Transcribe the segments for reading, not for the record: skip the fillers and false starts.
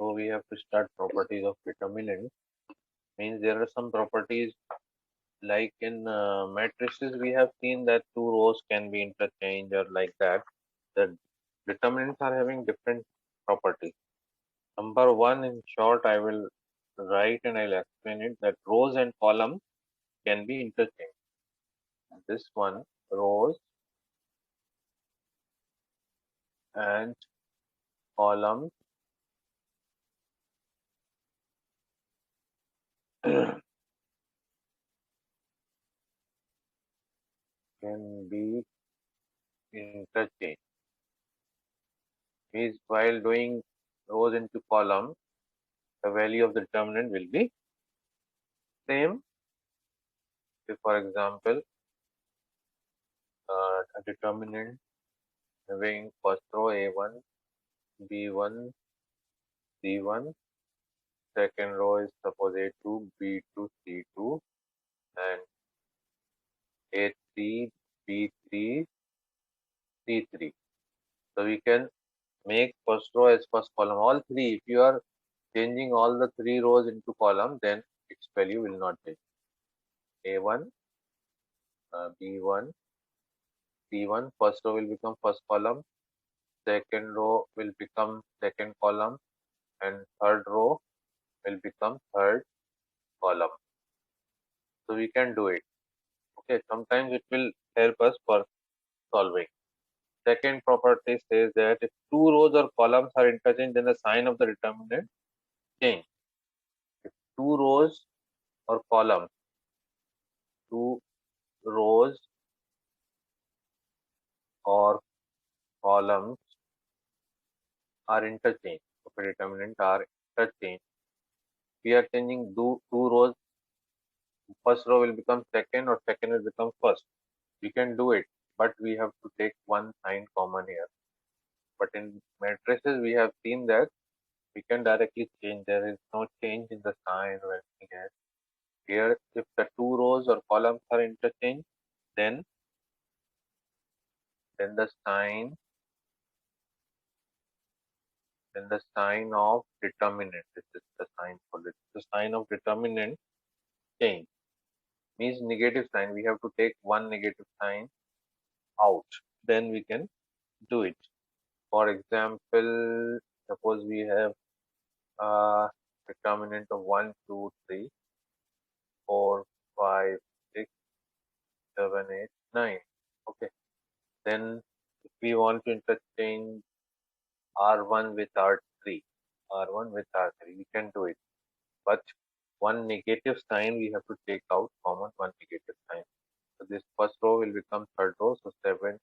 So we have to start properties of determinant. Means there are some properties like in matrices we have seen that two rows can be interchanged or like that. The determinants are having different properties. Number one, in short, I will write and I'll explain it that rows and columns can be interchanged. This one, rows and columns can be interchanged. Means while doing rows into columns, the value of the determinant will be same. If, for example, a determinant having first row A1, B1, C1, second row is suppose A2, B2, C2, and A3, B3, C3. So we can make first row as first column. All three, if you are changing all the three rows into column, then its value will not change. A1, B1, C1, first row will become first column, second row will become second column, and third row will become third column. So we can do it. Okay, sometimes it will help us for solving. Second property says that if two rows or columns are interchanged, then the sign of the determinant change. If two rows or columns, two rows or columns are interchanged, of a determinant are interchanged. We are changing two rows, first row will become second or second will become first. We can do it, but we have to take one sign common here. But in matrices, we have seen that we can directly change. There is no change in the sign or anything else. Here, if the two rows or columns are interchanged, then then the sign then the sign of determinant. This is the sign for it. The sign of determinant change means negative sign. We have to take one negative sign out. Then we can do it. For example, suppose we have a determinant of 1, 2, 3, 4, 5, 6, 7, 8, 9. Okay. Then if we want to interchange R1 with R3, R1 with R3, we can do it. But one negative sign we have to take out, common one negative sign. So this first row will become third row. So 7,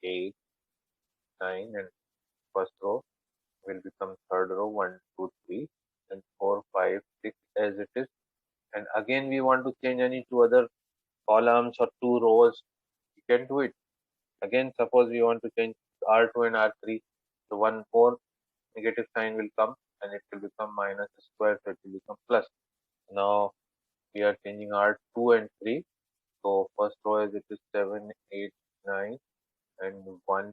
8, 9, and first row will become third row, 1, 2, 3, and 4, 5, 6 as it is. And again we want to change any two other columns or two rows, we can do it. Again, suppose we want to change R2 and R3, so one more negative sign will come and it will become minus square, so it will become plus. Now we are changing R2 and 3. So first row as it is 7, 8, 9, and 1,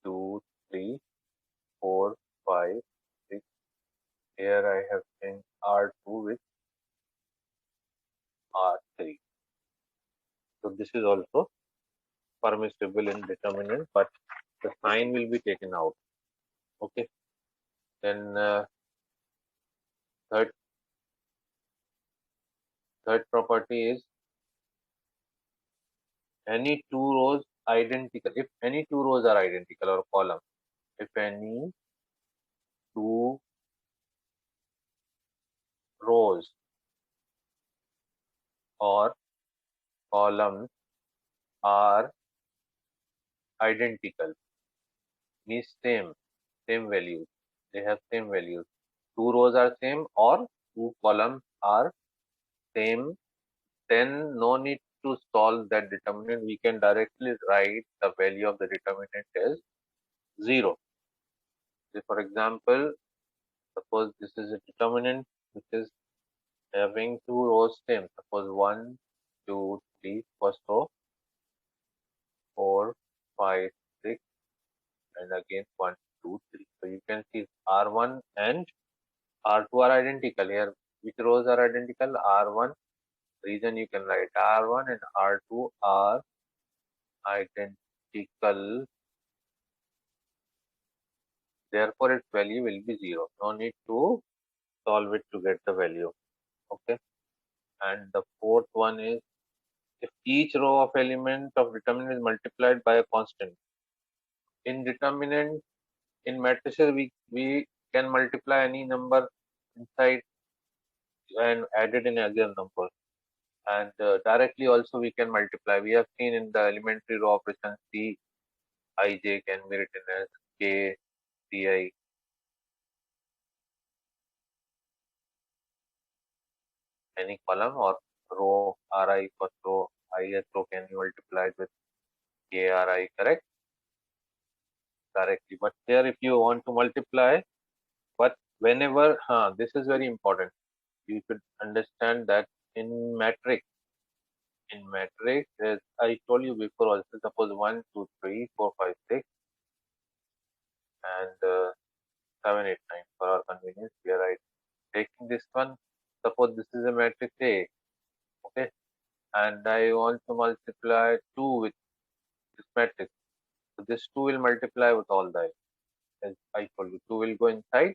2, 3, 4, 5, 6. Here I have changed R2 with R3. So this is also permissible in determinant, but the sign will be taken out. Okay. Then third property is any two rows identical. If any two rows are identical or column, if any two rows or columns are identical, means same values. They have same values. Two rows are same or two columns are same, then no need to solve that determinant. We can directly write the value of the determinant as 0. So for example, suppose this is a determinant which is having two rows same. Suppose 1, 2, 3, first row, 4, 5, 6, and again 1, 2, 3. So you can see R1 and R2 are identical here. Which rows are identical? R1. Reason you can write R1 and R2 are identical. Therefore, its value will be 0. No need to solve it to get the value. Okay. And the fourth one is if each row of element of determinant is multiplied by a constant. In determinant, in matrices, we can multiply any number inside and add it in other number. And directly also we can multiply. We have seen in the elementary row operation C, Ij can be written as K, Ci. Any column or row Ri first row, ith row can be multiplied with Kri, correct? Directly. But here if you want to multiply, but whenever, this is very important. You should understand that in matrix, as I told you before also, suppose 1, 2, 3, 4, 5, 6, and 7, 8, 9 for our convenience. We are taking this one. Suppose this is a matrix A, okay, and I want to multiply 2 with this matrix. So this 2 will multiply with all the, as I told you, 2 will go inside,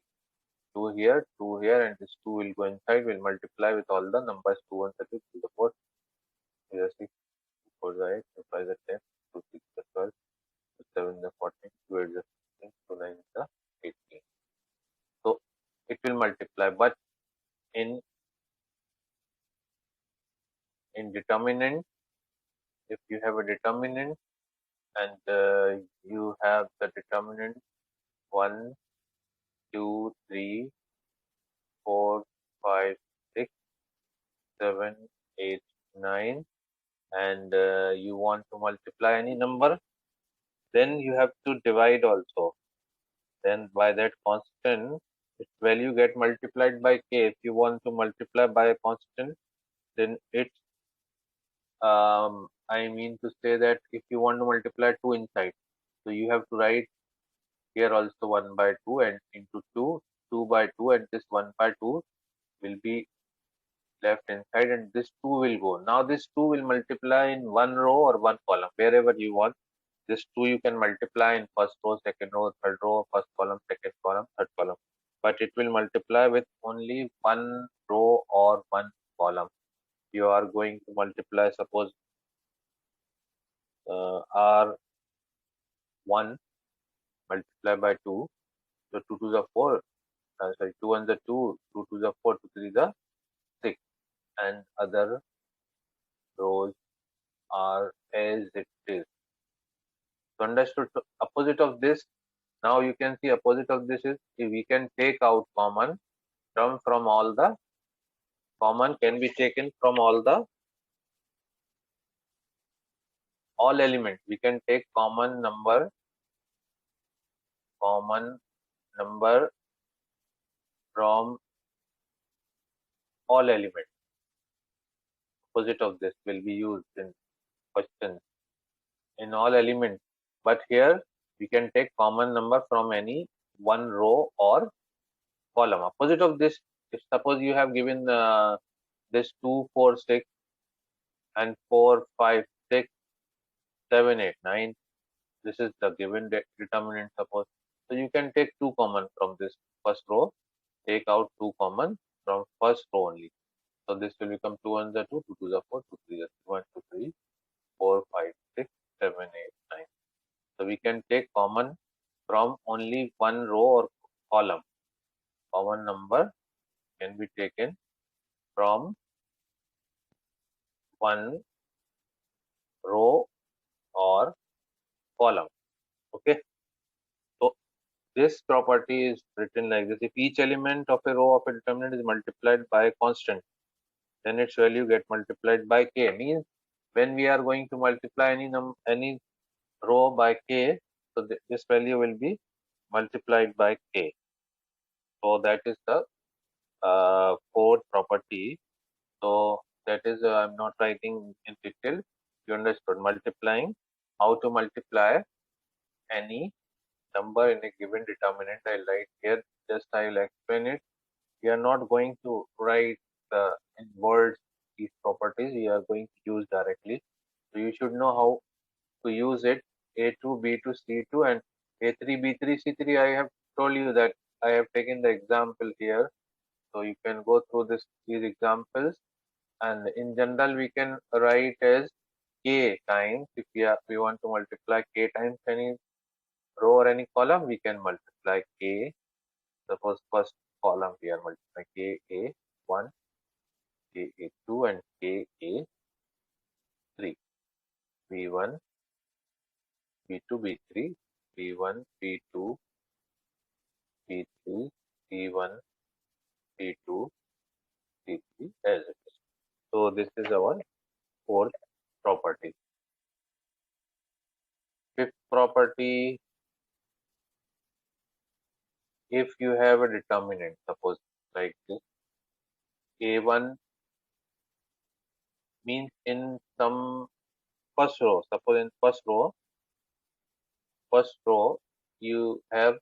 2 here, and this 2 will go inside, will multiply with all the numbers 2, 1, 2, 3, 4, 6, 4, 8, 5, 10, 2, 6, 12, 7, 14, 2, 8, 16, 2, 9, 18. So it will multiply, but in determinant, if you have a determinant and you have the determinant 1, 2, 3, 4, 5, 6, 7, 8, 9, and you want to multiply any number, then you have to divide also. Then by that constant, its value get multiplied by k. If you want to multiply by a constant, then it's I mean to say that if you want to multiply 2 inside, so you have to write here also 1 by 2 and into 2, 2 by 2, and this 1 by 2 will be left inside and this 2 will go. Now this 2 will multiply in one row or one column, wherever you want. This 2 you can multiply in first row, second row, third row, first column, second column, third column. But it will multiply with only one row or one column. You are going to multiply, suppose R1 multiply by 2. So 2 to the 4, sorry, 2 and the 2, 2 to the 4, 2 to the 6, and other rows are as it is. So understood. So opposite of this, now you can see opposite of this is we can take out common from all the common can be taken from all elements. We can take common number from all elements. Opposite of this will be used in questions in all elements. But here we can take common number from any one row or column. Opposite of this, if suppose you have given this 2, 4, 6 and 4, 5, 6, 7, 8, 9. This is the given determinant, suppose. So you can take 2 common from this first row, take out 2 common from first row only. So this will become 2 1 the 2, 2 2 the 4, 2 3 the 1, 2 3, 4, 5, 6, 7, 8, 9. So we can take common from only one row or column. Common number can be taken from one row or column. Okay. So this property is written like this. If each element of a row of a determinant is multiplied by a constant, then its value get multiplied by k. Means when we are going to multiply any row by k, so this value will be multiplied by k. So that is the fourth property. So that is I'm not writing in detail. You understood multiplying. How to multiply any number in a given determinant? I'll write here. Just I will explain it. We are not going to write in words these properties. We are going to use directly. So you should know how to use it. A2, B2, C2, and A3, B3, C3. I have told you that I have taken the example here. So you can go through these examples, and in general we can write as k times. If we want to multiply k times any row or any column, we can multiply k. Suppose first column we are multiplying KA1, KA2, and KA3. B1, B2, B3, B1, B2, B3, C1, C2, C3, as it is. So this is our fourth property. Fifth property, if you have a determinant, suppose like this, A1 means in some first row, suppose in first row you have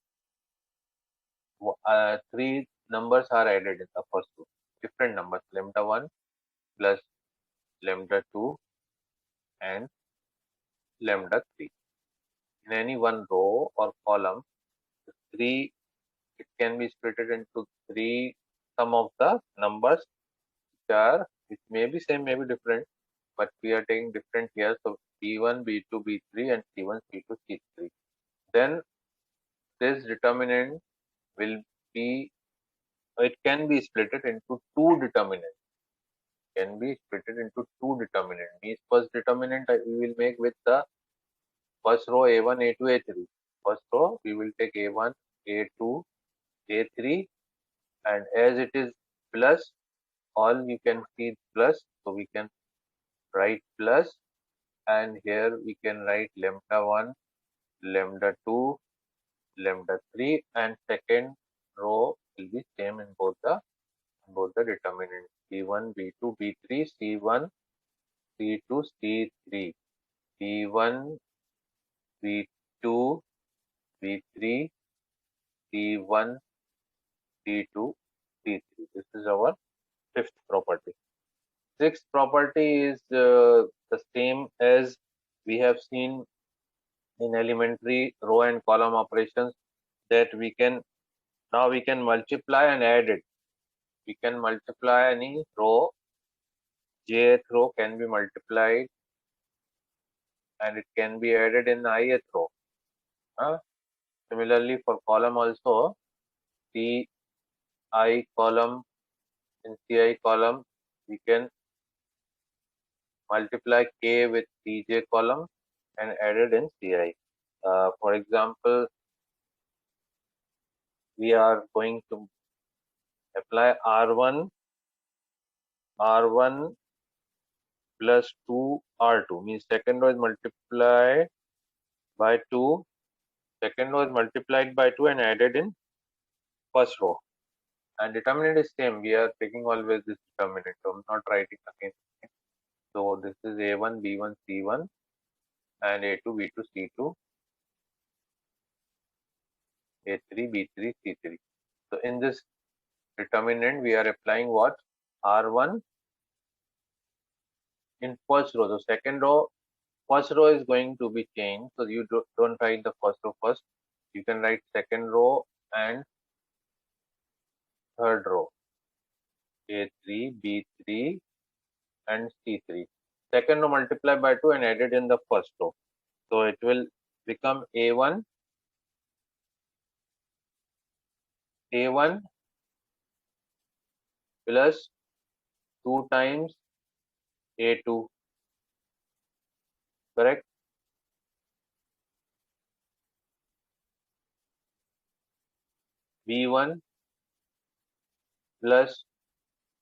three numbers are added in the first row. Different numbers, lambda 1 plus lambda 2 and lambda 3. In any one row or column, three, it can be split into three, some of the numbers which may be same, may be different, but we are taking different here. So B1, B2, B3, and C1, C2, C3. Then this determinant will be, it can be split into two determinants. Can be split into two determinants. Means first determinant we will make with the first row A1, A2, A3. First row we will take A1, A2, A3, and as it is plus, all you can see plus, so we can write plus, and here we can write lambda 1, lambda 2, lambda 3, and second row will be same in both the determinants B1, B2, B3, C1, C2, C3, B1, B2, B3, C1, C2, C3. This is our fifth property. Sixth property is the same as we have seen in elementary row and column operations, that we can multiply and add it. We can multiply any row, jth row can be multiplied and it can be added in ith row. Similarly for column also, Ci column, in Ci column we can multiply k with Cj column and added in Ci. For example, we are going to apply R1 plus 2 R2, means second row is multiplied by 2, second row is multiplied by 2 and added in first row, and determinant is same. We are taking always this determinant, so I'm not writing again. So this is A1, B1, C1, and A2, B2, C2, A3, B3, C3. So in this determinant, we are applying what? R1 in first row. The second row, first row is going to be changed. So you don't write the first row first. You can write second row and third row. A3, B3, and C3. Second row multiplied by 2 and added in the first row. So it will become A1 plus 2 times A2, correct? B1 plus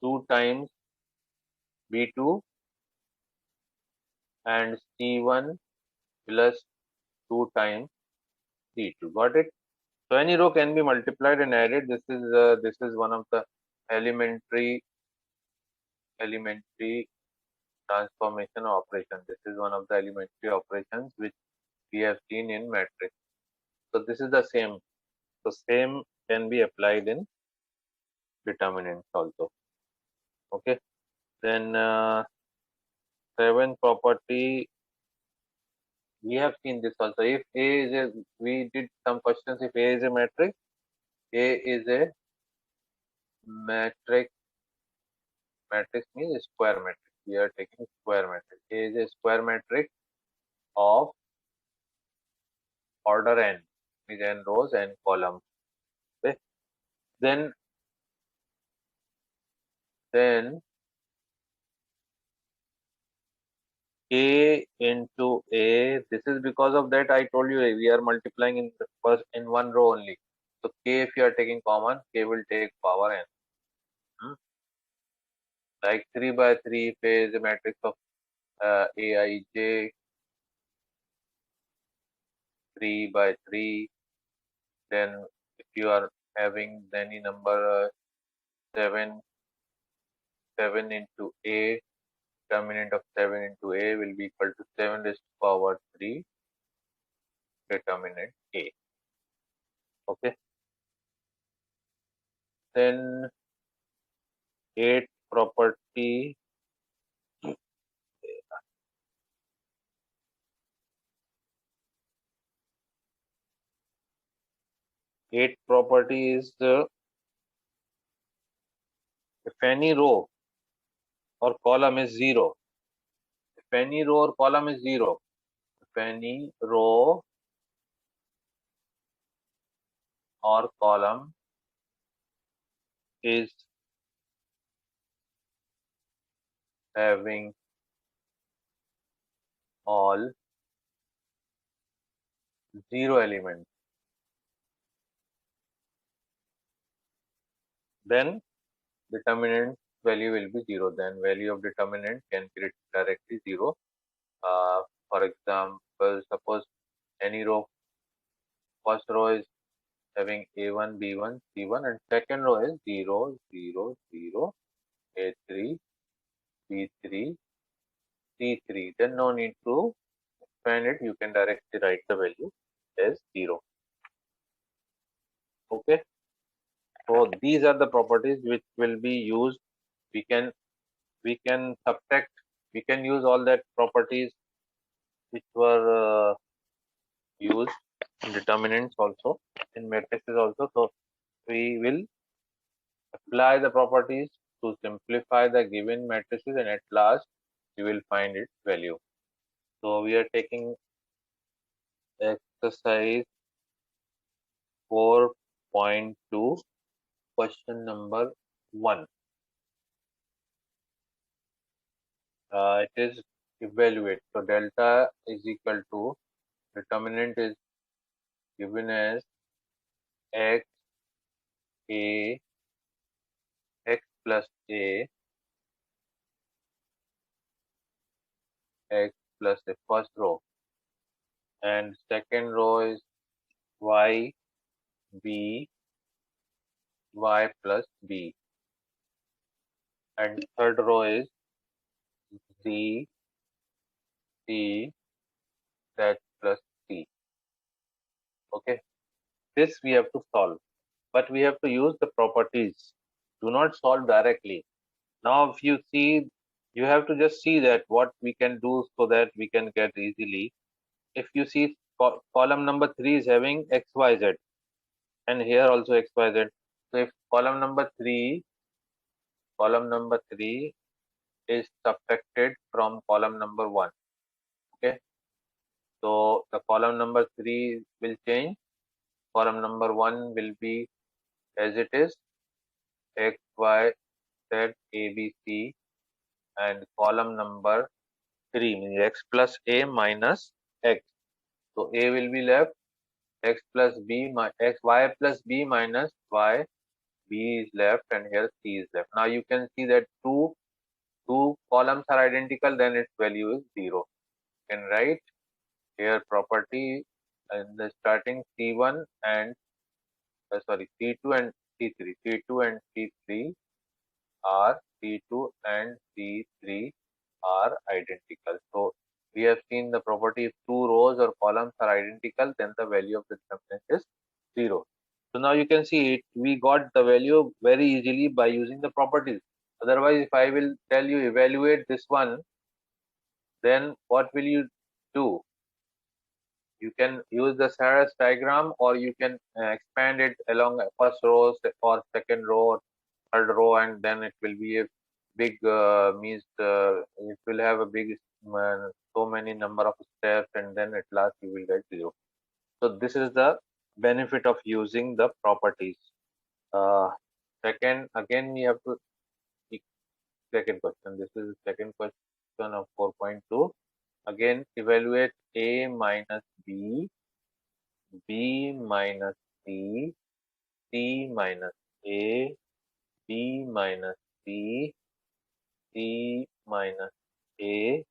2 times B2 and C1 plus 2 times C2. Got it? So any row can be multiplied and added. This is one of the elementary transformation operation. This is one of the elementary operations which we have seen in matrix. So this is the same. So same can be applied in determinants also. Okay. Then seventh property, we have seen this also. If A is a, we did some questions. If A is a matrix, A is a matrix. Matrix means square matrix. We are taking square matrix. A is a square matrix of order n, with n rows and columns. Okay. Then A into A. This is because of that I told you we are multiplying in the first in one row only. So K, if you are taking common, K will take power n. Like 3 by 3 phase a matrix of Aij, 3 by 3. Then if you are having any number 7, 7 into A, determinant of 7 into A will be equal to 7 raised to power 3 determinant A. Okay. Then eighth property, is if any row or column is 0. If any row or column is 0. If any row or column is having all 0 elements, then determinant value will be 0. Then value of determinant can be written directly 0. For example, suppose any row, first row is having A1, B1, C1, and second row is 0, 0, 0, A3, B3, C3. Then no need to expand it. You can directly write the value as 0. Okay. So these are the properties which will be used. We can subtract. We can use all that properties which were used in determinants also, in matrices also. So we will apply the properties to simplify the given matrices, and at last we will find its value. So we are taking exercise 4.2, question number 1. It is evaluate. So delta is equal to, determinant is given as x a, x plus a, x plus a first row, and second row is y b, y plus b, and third row is z c that plus c. Okay, this we have to solve, but we have to use the properties. Do not solve directly. Now if you see, you have to just see that what we can do so that we can get easily. If you see column number 3 is having xyz, and here also xyz. So if column number 3 is subtracted from column number 1. Okay, so the column number 3 will change. Column number 1 will be as it is, x y z a b c, and column number 3 means x plus a minus x. So a will be left, x plus b, x y plus b minus y, b is left, and here c is left. Now you can see that two columns are identical, then its value is 0. You can write here property in the starting c1 and c2 and c3. c2 and c3 are c2 and c3 are identical. So we have seen the property, if two rows or columns are identical, then the value of the determinant is 0. So now you can see it. we got the value very easily by using the properties. Otherwise, if I will tell you evaluate this one, then what will you do? You can use the Saras diagram, or you can expand it along first row or second row or third row, and then it will be a big means it will have a big so many number of steps, and then at last you will get 0. So this is the benefit of using the properties. uh, Second, again we have to second question. This is the second question of 4.2. Again, evaluate a minus b, b minus c, c minus a, b minus c, c minus a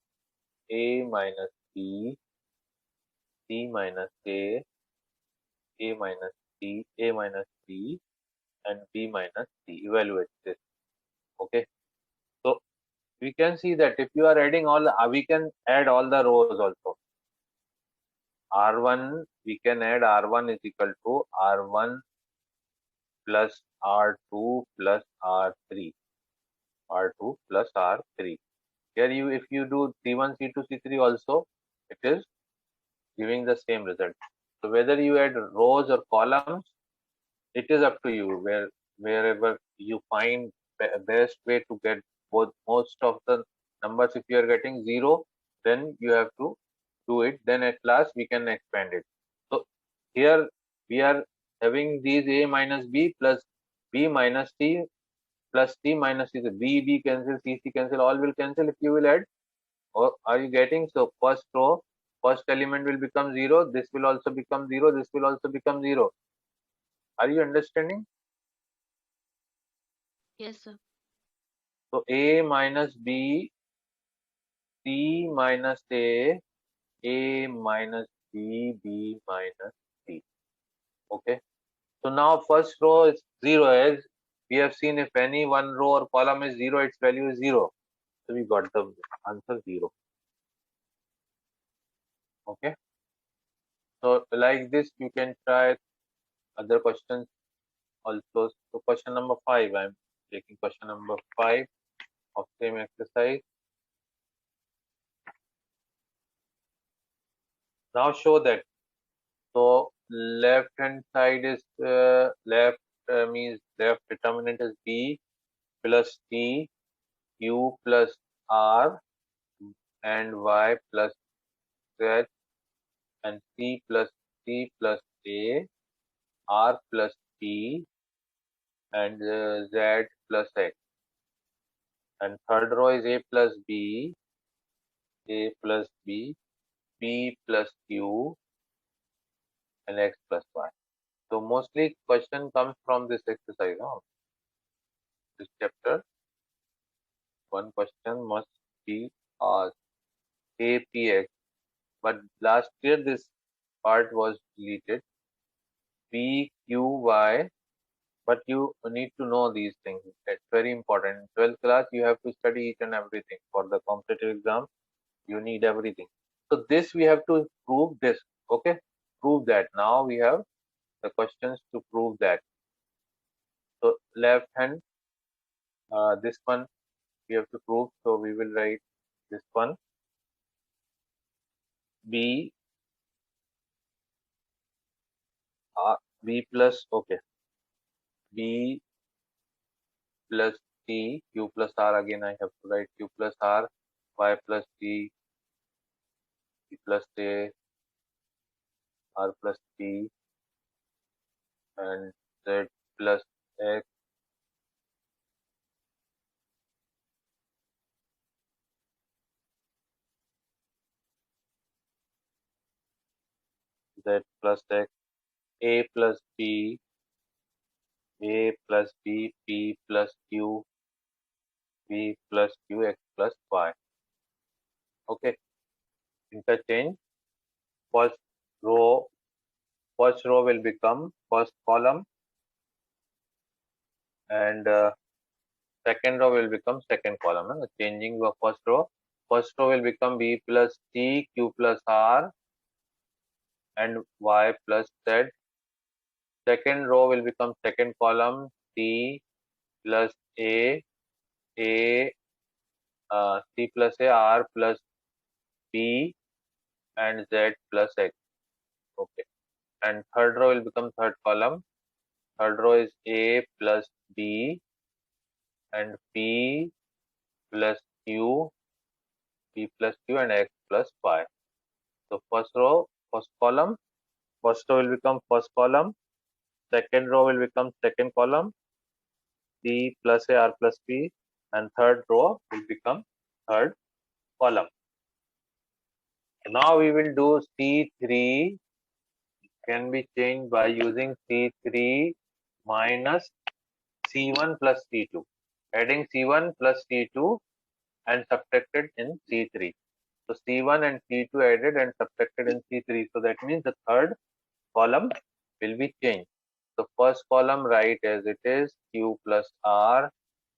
minus b, c minus a minus c, a minus b, and b minus c. Evaluate this. Okay. So we can see that if you are adding all, we can add all the rows also. R1, we can add R1 is equal to R1 plus R2 plus R3. R2 plus R3. Here you, if you do C1, C2, C3 also, it is giving the same result. So whether you add rows or columns, it is up to you. Wherever you find best way to get both most of the numbers. If you are getting 0, then you have to do it. Then at last we can expand it. So here we are having these a minus b plus b minus c plus c minus c. B cancel, c cancel, all will cancel if you will add. Or are you getting? So first row, first element will become 0. This will also become 0. This will also become 0. Are you understanding? Yes, sir. So a minus b, c minus a minus b, b minus c. Okay. So now first row is 0, as we have seen. If any one row or column is 0, its value is 0. So we got the answer 0. Okay. So like this, you can try other questions also. So question number 5, I'm taking question number 5 of same exercise. Now show that. So left hand side is left means left determinant is b plus t, q plus r, and y plus z, and c plus a, r plus t, and z plus x. And third row is a plus b, a plus b, p plus q, and x plus y. So mostly question comes from this exercise. This chapter, one question must be asked. APX, but last year this part was deleted. PQY, but you need to know these things. It's very important. In 12th class, you have to study each and everything. For the competitive exam, you need everything. So this we have to prove this. Okay, prove that. Now we have the questions to prove that. So left hand, this one we have to prove. So we will write this one. B, B plus, okay. B plus t, q plus r, again I have to write q plus r, y plus t, t plus a, r plus t, and z plus x, z plus x, a plus b, a plus b, p plus q, p plus q, x plus y. Okay, interchange. First row, first row will become first column, and second row will become second column. Changing the first row. First row will become b plus t, q plus r, and y plus z, second row will become second column C plus A, C plus A, R plus B and Z plus X. Okay. And third row will become third column. Third row is A plus B and P plus Q, P plus Q and X plus Y. So first row, first column, first row will become first column, second row will become second column, C plus A, R plus P, and third row will become third column. Now we will do C3 can be changed by using C3 minus C1 plus C2. Adding C1 plus C2 and subtracted in C3. So C1 and C2 added and subtracted in C3. So that means the third column will be changed. So first column write as it is Q plus R,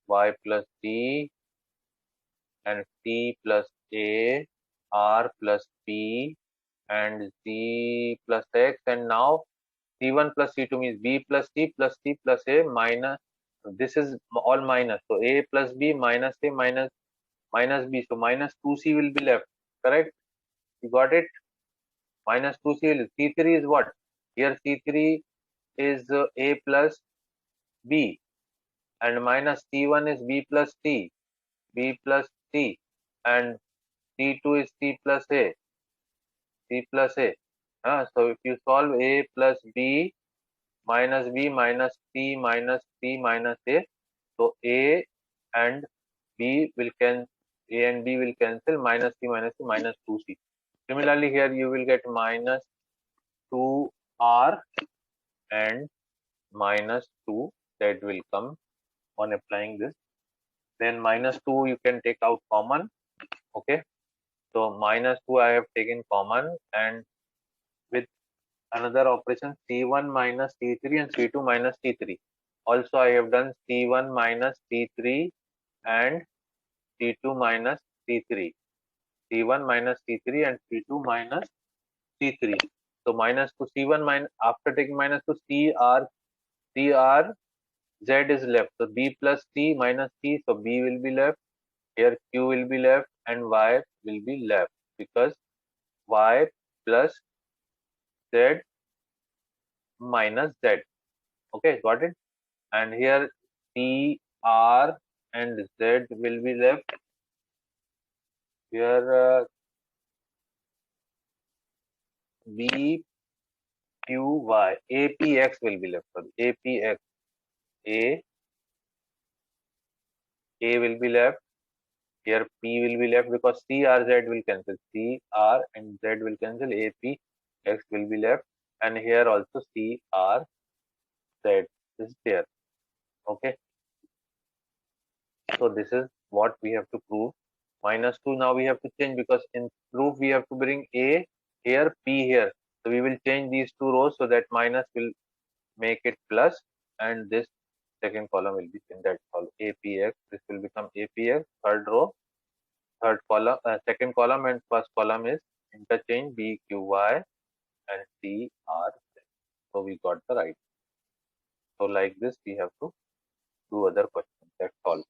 Y plus D, and C plus A, R plus P, and Z plus X. And now C1 plus C2 means B plus C plus C plus A minus, this is all minus. So A plus B minus A minus B. So minus 2C will be left. Correct? You got it? Minus 2C will. C3 is what? Here C3 is A plus B and minus C1 is B plus C, B plus C, and C2 is C plus A, C plus A. So if you solve A plus B minus B minus C minus C minus A, so A and B will cancel, A and B will cancel, minus C minus C minus 2C. Similarly here you will get minus 2R and minus 2 that will come on applying this. Then minus 2 you can take out common. Okay. So minus 2 I have taken common, and with another operation C1 minus C3 and C2 minus C3. Also I have done C1 minus C3 and C2 minus C3. C1 minus C3 and C2 minus C3. So minus 2 C1 minus, after taking minus 2 CR Z is left. So B plus C minus C. So B will be left. Here Q will be left and Y will be left because Y plus Z minus Z. Okay, got it? And here C, R and Z will be left. Here B, Q, Y. APX will be left. Sorry, APX. A will be left. Here P will be left because C, R, Z will cancel. C, R and Z will cancel. A, P, X will be left. And here also C, R, Z is there. Okay. So this is what we have to prove. Minus 2 now we have to change because in proof we have to bring A here, P here. So we will change these two rows so that minus will make it plus and this second column will be in that column APX. This will become APX, third row, third column, second column and first column is interchange BQY and CR. So we got the right. So like this we have to do other questions. That's all.